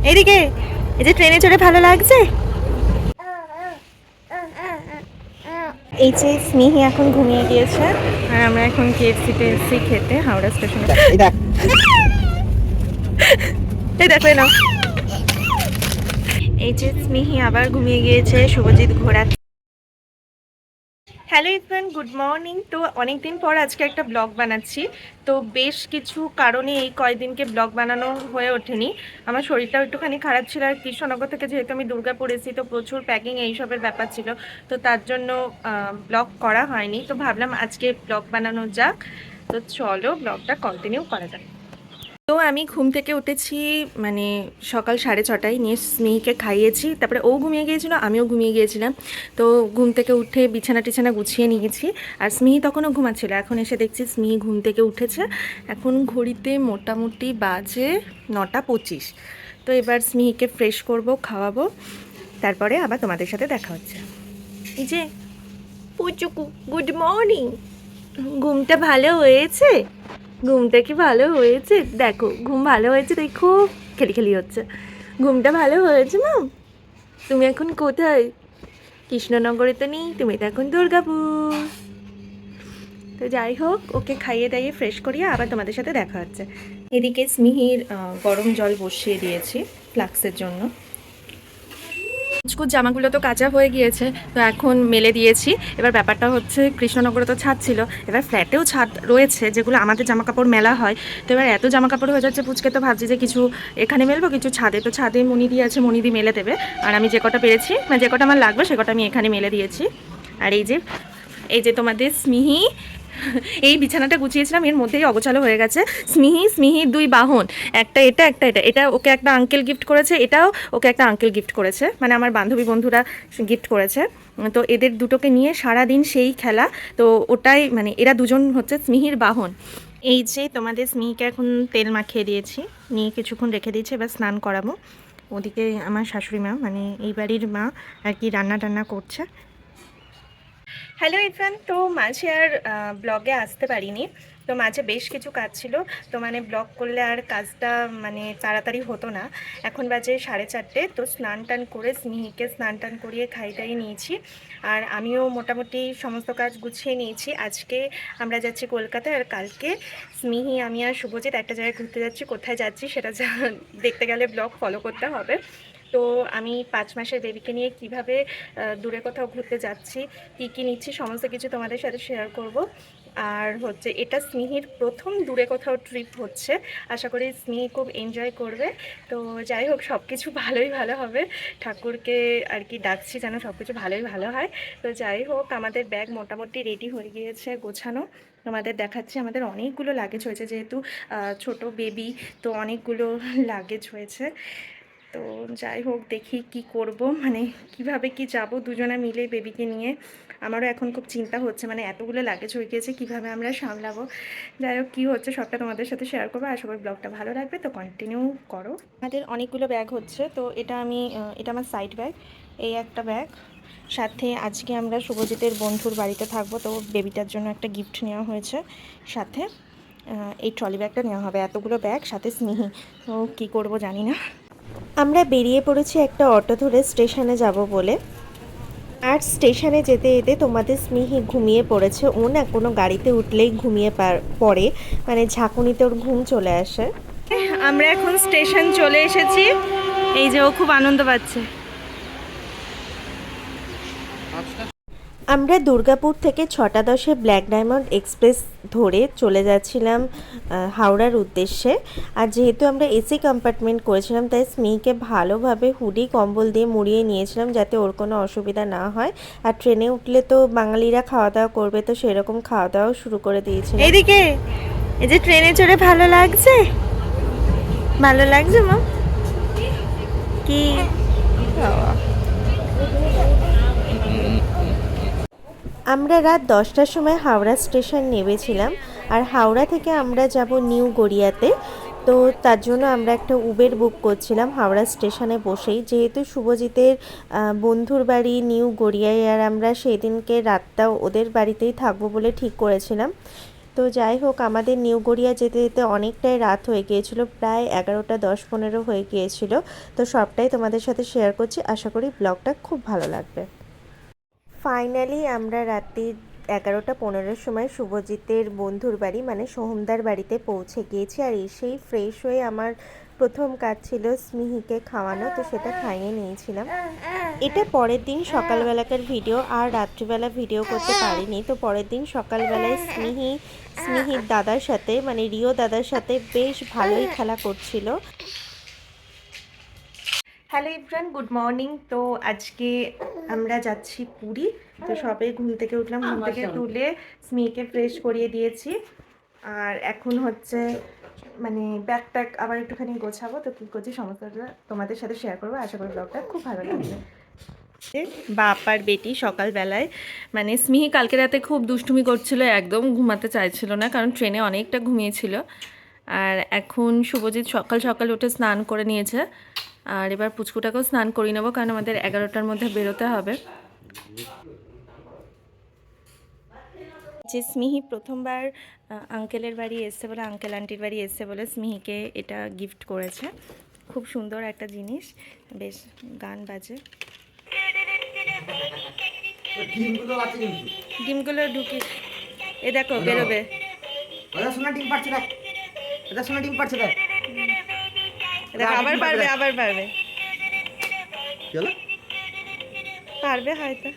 এদিকে, এই যে ট্রেনে চড়ে ভালো লাগছে। এই যে স্নেহি এখন ঘুমিয়ে গিয়েছে আর আমরা এখন কেএফসিতে এসেছি খেতে হাওড়া স্টেশনে। এই দেখো না, এই যে স্নেহি আবার ঘুমিয়ে গিয়েছে, শুভজিৎ ঘোরাচ্ছে। Hello everyone, good morning. তো অনেকদিন পর আজকে একটা ব্লগ বানাচ্ছি। তো বেশ কিছু কারণে এই কয়েকদিনকে ব্লগ বানানো হয়ে ওঠেনি। আমার শরীরটাও একটুখানি খারাপ ছিল, আর কৃষ্ণনগর থেকে যেহেতু আমি দুর্গাপুর এসেছি তো প্রচুর প্যাকিং এইসবের ব্যাপার ছিল, তো তার জন্য ব্লগ করা হয়নি। তো ভাবলাম আজকে ব্লগ বানানো যাক, তো চলো ব্লগটা কন্টিনিউ করা যাক। তো আমি ঘুম থেকে উঠেছি মানে সকাল 6:30টায়, নিয়ে স্নেহিকে খাইয়েছি, তারপরে ও ঘুমিয়ে গিয়েছিল, আমিও ঘুমিয়ে গিয়েছিলাম। তো ঘুম থেকে উঠে বিছানা টিছানা গুছিয়ে নিয়েছি, আর স্নেহি তখনও ঘুমাচ্ছিল। এখন এসে দেখছি স্নেহি ঘুম থেকে উঠেছে। এখন ঘড়িতে মোটামুটি বাজে 9:25। তো এবার স্নেহিকে ফ্রেশ করব, খাওয়াবো, তারপরে আবার তোমাদের সাথে দেখা হচ্ছে। এই যে পুচুকু, গুড মর্নিং। ঘুমটা ভালো হয়েছে? ঘুমটা কি ভালো হয়েছে? দেখো ঘুম ভালো হয়েছে, তাই খুব খেলি হচ্ছে। ঘুমটা ভালো হয়েছে মাম? তুমি এখন কোথায়? কৃষ্ণনগরে তো নেই, তুমি তো এখন দুর্গাপুর। তো যাই হোক, ওকে খাইয়ে দাইয়ে ফ্রেশ করিয়ে আবার তোমাদের সাথে দেখা হচ্ছে। এদিকে স্মিহির গরম জল বসিয়ে দিয়েছি ফ্লাক্সের জন্য। কুচকুচ জামাগুলো তো কাঁচা হয়ে গিয়েছে, তো এখন মেলে দিয়েছি। এবার ব্যাপারটা হচ্ছে কৃষ্ণনগরে তো ছাদ ছিল, এবার ফ্ল্যাটেও ছাদ রয়েছে যেগুলো আমাদের জামা কাপড় মেলা হয়। তো এবার এত জামা কাপড় হয়ে যাচ্ছে, পুচকে তো ভাবছি যে কিছু এখানে মেলবো, কিছু ছাদে। তো ছাদে মনিদি আছে, মনিদি মেলে দেবে। আর আমি যে কটা পেরেছি, মানে যে কটা আমার লাগবে সে কটা আমি এখানে মেলে দিয়েছি। আর এই যে তোমাদের স্মিহি, এই বিছানাটা গুছিয়েছিলাম, এর মধ্যেই অগোছালো হয়ে গেছে। স্মিহির দুই বাহন, একটা এটা একটা এটা। এটা ওকে একটা আঙ্কেল গিফট করেছে, এটাও ওকে একটা আঙ্কেল গিফট করেছে, মানে আমার বান্ধবী বন্ধুরা গিফট করেছে। তো এদের দুটোকে নিয়ে সারাদিন সেই খেলা। তো ওটাই মানে এরা দুজন হচ্ছে স্মিহির বাহন। এই যে তোমাদের স্মিহিকে এখন তেল মাখিয়ে দিয়েছি, নিয়ে কিছুক্ষণ রেখে দিয়েছি, এবার স্নান করাবো। ওদিকে আমার শাশুড়ি মা, মানে এই বাড়ির মা আর কি, রান্না টান্না করছে। হ্যালো ইরফান, তো মাঝে আর ব্লগে আসতে পারিনি। তো মাঝে বেশ কিছু কাজ ছিল, তো মানে ব্লগ করলে আর কাজটা মানে তাড়াতাড়ি হতো না। এখন বাজে 4:30। তো স্নান টান করে স্নেহিকে স্নান টান করিয়ে খাই দাইয়ে নিয়েছি, আর আমিও মোটামুটি সমস্ত কাজ গুছিয়ে নিয়েছি। আজকে আমরা যাচ্ছি কলকাতায়, আর কালকে স্নেহি, আমি আর শুভজিৎ একটা জায়গায় ঘুরতে যাচ্ছি। কোথায় যাচ্ছি সেটা দেখতে গেলে ব্লগ ফলো করতে হবে। তো আমি 5 মাসের বেবিকে নিয়ে কিভাবে দূরে কোথাও ঘুরতে যাচ্ছি, কী কী নিচ্ছি, সমস্ত কিছু তোমাদের সাথে শেয়ার করব। আর হচ্ছে এটা স্নেহির প্রথম দূরে কোথাও ট্রিপ হচ্ছে, আশা করি স্নেহি খুব এনজয় করবে। তো যাই হোক, সব কিছু ভালো হবে। ঠাকুরকে আর কি ডাকছি যেন সব কিছু ভালোই ভালো হয়। তো যাই হোক, আমাদের ব্যাগ মোটামুটি রেডি হয়ে গিয়েছে, গোছানো। তোমাদের দেখাচ্ছি, আমাদের অনেকগুলো লাগেজ হয়েছে, যেহেতু ছোট বেবি, তো অনেকগুলো লাগেজ হয়েছে। তো যাই হোক, দেখি কি করব, মানে কিভাবে কি যাব দুজনে মিলে বেবিকে নিয়ে। আমারও এখন খুব চিন্তা হচ্ছে, মানে এতগুলো লাগেজ হয়ে গিয়েছে, কীভাবে আমরা সামলাবো। যাই হোক, কী হচ্ছে সবটা তোমাদের সাথে শেয়ার করবো। আশা করি ব্লগটা ভালো লাগবে, তো কন্টিনিউ করো। আমাদের অনেকগুলো ব্যাগ হচ্ছে, তো এটা আমার সাইড ব্যাগ, এই একটা ব্যাগ। সাথে আজকে আমরা শুভজিতের বন্ধুর বাড়িতে থাকবো, তো বেবিটার জন্য একটা গিফট নেওয়া হয়েছে। সাথে এই ট্রলি ব্যাগটা নেওয়া হবে। এতগুলো ব্যাগ, সাথে স্নেহি, তো কী করবো জানি না। আমরা বেরিয়ে পড়েছি একটা অটো ধরে স্টেশনে যাব বলে। আর স্টেশনে যেতে যেতে তোমাদের স্নেহি ঘুমিয়ে পড়েছে। ও না কোনো গাড়িতে উঠলেই ঘুমিয়ে পড়ে, মানে ঝাঁকুনিতে ওর ঘুম চলে আসে। আমরা এখন স্টেশন চলে এসেছি, এই যে ও খুব আনন্দ পাচ্ছে। আমরা দুর্গাপুর থেকে 6:10-এ ব্ল্যাক ডায়মন্ড এক্সপ্রেস ধরে চলে যাচ্ছিলাম হাওড়ার উদ্দেশ্যে। আর যেহেতু আমরা এসি কম্পার্টমেন্ট করেছিলাম, তাই স্মিকে ভালোভাবে হুডি কম্বল দিয়ে মুড়িয়ে নিয়েছিলাম যাতে ওর কোনো অসুবিধা না হয়। আর ট্রেনে উঠলে তো বাঙালিরা খাওয়া দাওয়া করবে, তো সেরকম খাওয়া দাওয়াও শুরু করে দিয়েছিলাম। এইদিকে, এই যে ট্রেনে চড়ে ভালো লাগছে? ভালো লাগছে মা? কি আমরা রাত 10টার সময় হাওড়া স্টেশন নেমেছিলাম, আর হাওড়া থেকে আমরা যাব নিউ গড়িয়াতে। তো তার জন্য আমরা একটা উবের বুক করছিলাম হাওড়া স্টেশনে বসেই, যেহেতু শুভজিতের বন্ধুর বাড়ি নিউ গড়িয়ায়, আর আমরা সেই দিনকে রাতটাও ওদের বাড়িতেই থাকবো বলে ঠিক করেছিলাম। তো তো যাই হোক, আমাদের নিউ গড়িয়া যেতে যেতে অনেকটাই রাত হয়ে গিয়েছিল, প্রায় 11টা 10-15 হয়ে গিয়েছিল। তো সবটাই তোমাদের সাথে শেয়ার করছি, আশা করি ব্লগটা খুব ভালো লাগবে। ফাইনালি আমরা রাত্রি 11টা 15 সময় শুভজিতের বন্ধুর বাড়ি মানে সোহমদার বাড়িতে পৌঁছে গিয়েছি। আর এসেই ফ্রেশ হয়ে আমার প্রথম কাজ ছিল স্মিহিকে খাওয়ানো, তো সেটা খাইয়ে নিয়েছিলাম। এটা পরের দিন সকালবেলাকার ভিডিও, আর রাত্রিবেলা ভিডিও করতে পারিনি। তো পরের দিন সকালবেলায় স্মিহির দাদার সাথে মানে রিও দাদার সাথে বেশ ভালোই খেলা করছিল। Hello everyone, good morning. তো আজকে আমরা যাচ্ছি পুরী। তো সবে ঘুম থেকে উঠলাম, ঘুম থেকে তুলে স্মিকে ফ্রেশ করিয়ে দিয়েছি। আর এখন হচ্ছে মানে ব্যাগ ট্যাগ আবার একটুখানি গোছাবো। তো কী করছি সমস্তটা তোমাদের সাথে শেয়ার করবো, আশা করি ব্লগটা খুব ভালো লাগবে। বাপার বেটি সকালবেলায় মানে স্মিহি কালকে রাতে খুব দুষ্টুমি করছিল, একদম ঘুমাতে চাইছিল না, কারণ ট্রেনে অনেকটা ঘুমিয়েছিল। আর এখন শুভজিৎ সকাল সকাল উঠে স্নান করে নিয়েছে। আর এবার পুচকুটাকেও স্নান করিয়ে নেবো, কারণ আমাদের 11টার মধ্যে বেরোতে হবে। যে স্মিহি প্রথমবার আঙ্কেলের বাড়ি এসছে বলে, আঙ্কেল আন্টির বাড়ি এসছে বলে স্মিহিকে এটা গিফট করেছে। খুব সুন্দর একটা জিনিস, বেশ গান বাজে। ডিমগুলো ঢুকি, এ দেখো বেরোবে। দেখো আবার পারবে, আবার পারবে, পারবে হয়তো।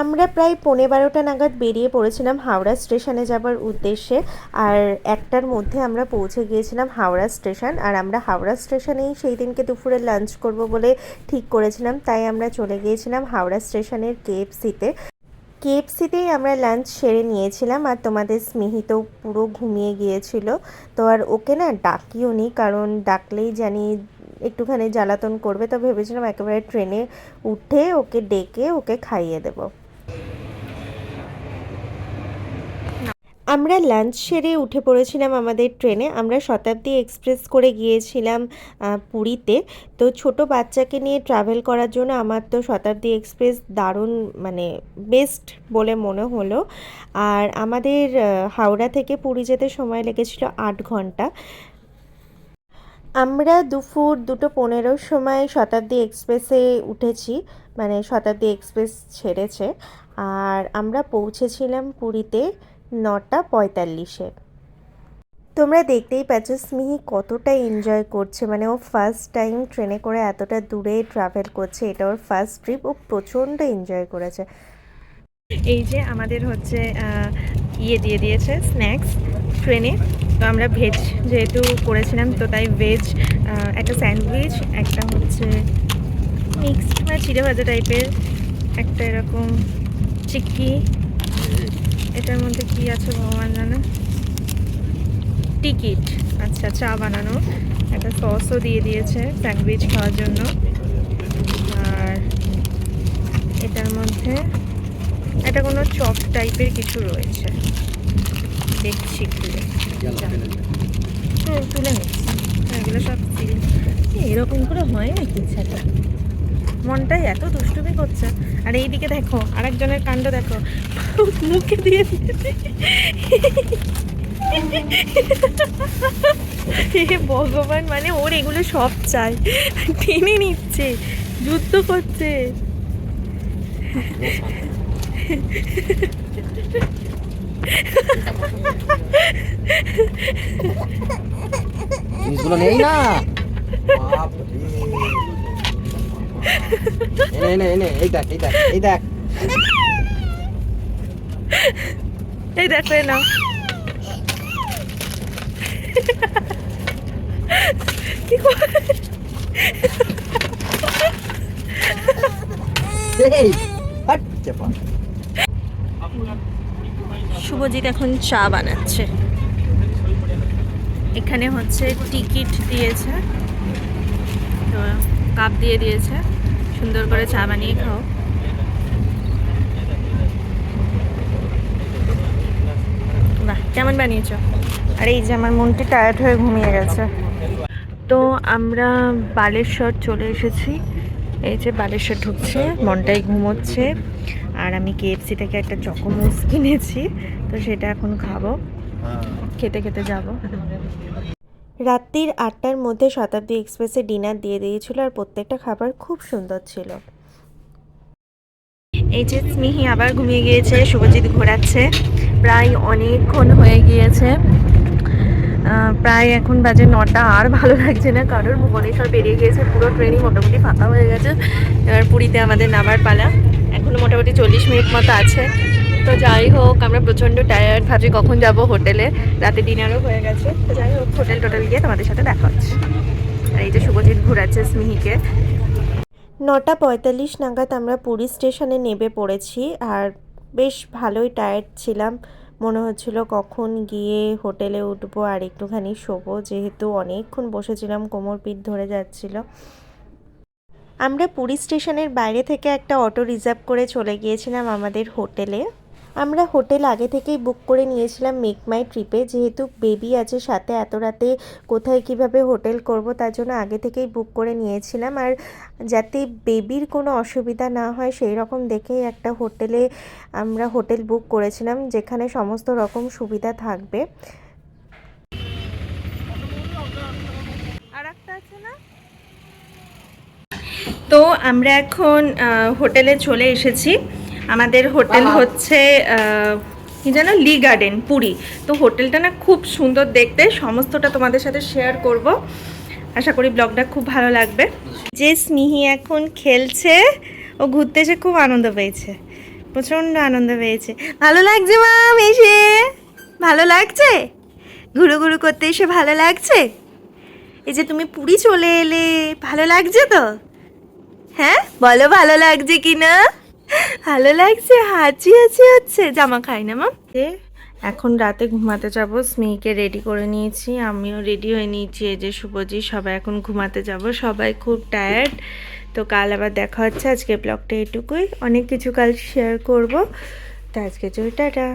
আমরা প্রায় 11:15 নাগাদ বেরিয়ে পড়েছিলাম হাওড়া স্টেশনে যাবার উদ্দেশ্যে। আর 1টার মধ্যে আমরা পৌঁছে গিয়েছিলাম হাওড়া স্টেশন। আর আমরা হাওড়া স্টেশনেই সেই দিনকে দুপুরে লাঞ্চ করব বলে ঠিক করেছিলাম, তাই আমরা চলে গিয়েছিলাম হাওড়া স্টেশনের কেএফসিতেই আমরা লাঞ্চ সেরে নিয়েছিলাম। আর তোমাদের স্মিহি তো পুরো ঘুমিয়ে গিয়েছিল, তো আর ওকে না ডাকিও নি, কারণ ডাকলেই জানি একটুখানি জ্বালাতন করবে। তো ভেবেছিলাম একেবারে ট্রেনে উঠে ওকে ডেকে ওকে খাইয়ে দেব। আমরা লাঞ্চ সেরে উঠে পড়েছিলাম আমাদের ট্রেনে। আমরা শতাব্দী এক্সপ্রেস করে গিয়েছিলাম পুরীতে। তো ছোট বাচ্চাকে নিয়ে ট্রাভেল করার জন্য আমার তো শতাব্দী এক্সপ্রেস দারুণ মানে বেস্ট বলে মনে হলো। আর আমাদের হাওড়া থেকে পুরী যেতে সময় লেগেছিল 8 ঘন্টা। আমরা দুপুর 2:15 সময় শতাব্দী এক্সপ্রেসে উঠেছি, মানে শতাব্দী এক্সপ্রেস ছেড়েছে। আর আমরা পৌঁছেছিলাম পুরীতে 9:45-এ। তোমরা দেখতেই পাচ্ছ স্মিহি কতটা এনজয় করছে, মানে ও ফার্স্ট টাইম ট্রেনে করে এতটা দূরে ট্রাভেল করছে, এটা ওর ফার্স্ট ট্রিপ। ও প্রচণ্ড এনজয় করেছে। এই যে আমাদের হচ্ছে ইয়ে দিয়ে দিয়েছে স্ন্যাক্স ট্রেনে। তো আমরা ভেজ যেহেতু করেছিলাম, তো তাই ভেজ একটা স্যান্ডউইচ, একটা হচ্ছে মিক্সড মানে চিড়ে ভাজা টাইপের, একটা এরকম চিক্কি, এটার মধ্যে কি আছে ভগবান জানে, টিকিট, আচ্ছা চা বানানো, একটা সসও দিয়ে দিয়েছে স্যান্ডউইচ খাওয়ার জন্য। আর এটার মধ্যে এটা কোনো চপ টাইপের কিছু রয়েছে, দেখছি খুলে। তুলে নিচ্ছি, এগুলো সব এরকম করে হয় নাকি? সেটা মনটাই এত দুষ্টুমি করছে। আর এইদিকে দেখো আরেকজনের কাণ্ড দেখো, মুখে দিয়ে ভগবান, মানে ওর এগুলো সব চাই, টেনে নিচ্ছে, যুদ্ধ করছে। জিনিসগুলো নেই না, এনে এনে এই দেখ এই দেখ এই দেখ এই দেখো না, কি শুভজিৎ এখন চা বানাচ্ছে। এখানে হচ্ছে টিকিট দিয়েছে, তো কাপ দিয়ে দিয়েছে, সুন্দর করে চা বানিয়ে খাও। বাহ, কেমন বানিয়েছ? আর এই যে আমার মনটি টায়ার্ড হয়ে ঘুমিয়ে গেছে। তো আমরা বালেশ্বর চলে এসেছি। এই যে বালেশ্বর ঢুকছে, মনটাই ঘুমোচ্ছে। আর আমি KFC থেকে একটা চকোমোস কিনেছি, তো সেটা এখন খাবো, খেতে খেতে যাবো। রাত্রির 8টার মধ্যে শতাব্দী এক্সপ্রেসে ডিনার দিয়ে দিয়েছিল, আর প্রত্যেকটা খাবার খুব সুন্দর ছিল। এই যে স্মিহি আবার ঘুমিয়ে গিয়েছে, শুভজিৎ ঘোরাচ্ছে। প্রায় অনেকক্ষণ হয়ে গিয়েছে, প্রায় এখন বাজে 9টা। আর ভালো লাগছে না কারোর, ভুবনেশ্বর বেরিয়ে গিয়েছে, পুরো ট্রেনই মোটামুটি ফাঁকা হয়ে গেছে। এবার পুরীতে আমাদের নামার পালা, এখনো মোটামুটি 40 মিনিট মতো আছে। তো যাই হোক, আমরা প্রচণ্ড টায়ার্ড, ভাবছি কখন যাব হোটেলে, রাতে ডিনারও হয়ে গেছে। তো যাই হোক, হোটেল গিয়ে তোমাদের সাথে দেখা হচ্ছে। আর এই যে শুভজিৎ ঘোরাচ্ছে স্মিহিকে। 9টা 45 নাগাদ আমরা পুরী স্টেশনে নেমে পড়েছি, আর বেশ ভালোই টায়ার্ড ছিলাম। মনে হচ্ছিল কখন গিয়ে হোটেলে উঠবো আর একটুখানি শোবো, যেহেতু অনেকক্ষণ বসেছিলাম, কোমর পিঠ ধরে যাচ্ছিল। আমরা পুরী স্টেশনের বাইরে থেকে একটা অটো রিজার্ভ করে চলে গিয়েছিলাম আমাদের হোটেলে। আমরা হোটেল আগে থেকেই বুক করে নিয়েছিলাম মেক মাই ট্রিপে, যেহেতু বেবি আছে সাথে, এত রাতে কোথায় কিভাবে হোটেল করব, তার জন্য আগে থেকেই বুক করে নিয়েছিলাম। আর যাতে বেবির কোনো অসুবিধা না হয় সেই রকম দেখেই একটা হোটেলে আমরা হোটেল বুক করেছিলাম, যেখানে সমস্ত রকম সুবিধা থাকবে। আর একটা আছে না? তো আমরা এখন হোটেলে চলে এসেছি। আমাদের হোটেল হচ্ছে কি যেন, লি গার্ডেন, পুরী। তো হোটেলটা না খুব সুন্দর দেখতে, সমস্তটা তোমাদের সাথে শেয়ার করব। আশা করি ব্লগটা খুব ভালো লাগবে। যে স্মিহি এখন খেলছে, ও ঘুরতে এসে খুব আনন্দ পেয়েছে, প্রচণ্ড আনন্দ পেয়েছে। ভালো লাগছে মাম এসে? ভালো লাগছে? ঘুরু ঘুরু করতে এসে ভালো লাগছে? এই যে তুমি পুরী চলে এলে, ভালো লাগছে তো? হ্যাঁ বলো, ভালো লাগছে কি না? ভালো লাগছে, হাঁচি হাঁচি হচ্ছে। জামা খাই না মা। এখন রাতে ঘুমাতে যাব, স্মিকে রেডি করে নিয়েছি, আমিও রেডি হয়ে নিয়েছি। এই যে শুভজি, সবাই এখন ঘুমাতে যাব, সবাই খুব টায়ার্ড। তো কাল আবার দেখা হচ্ছে। আজকে ব্লগটা এটুকুই, অনেক কিছু কাল শেয়ার করব। তো আজকে টাটা।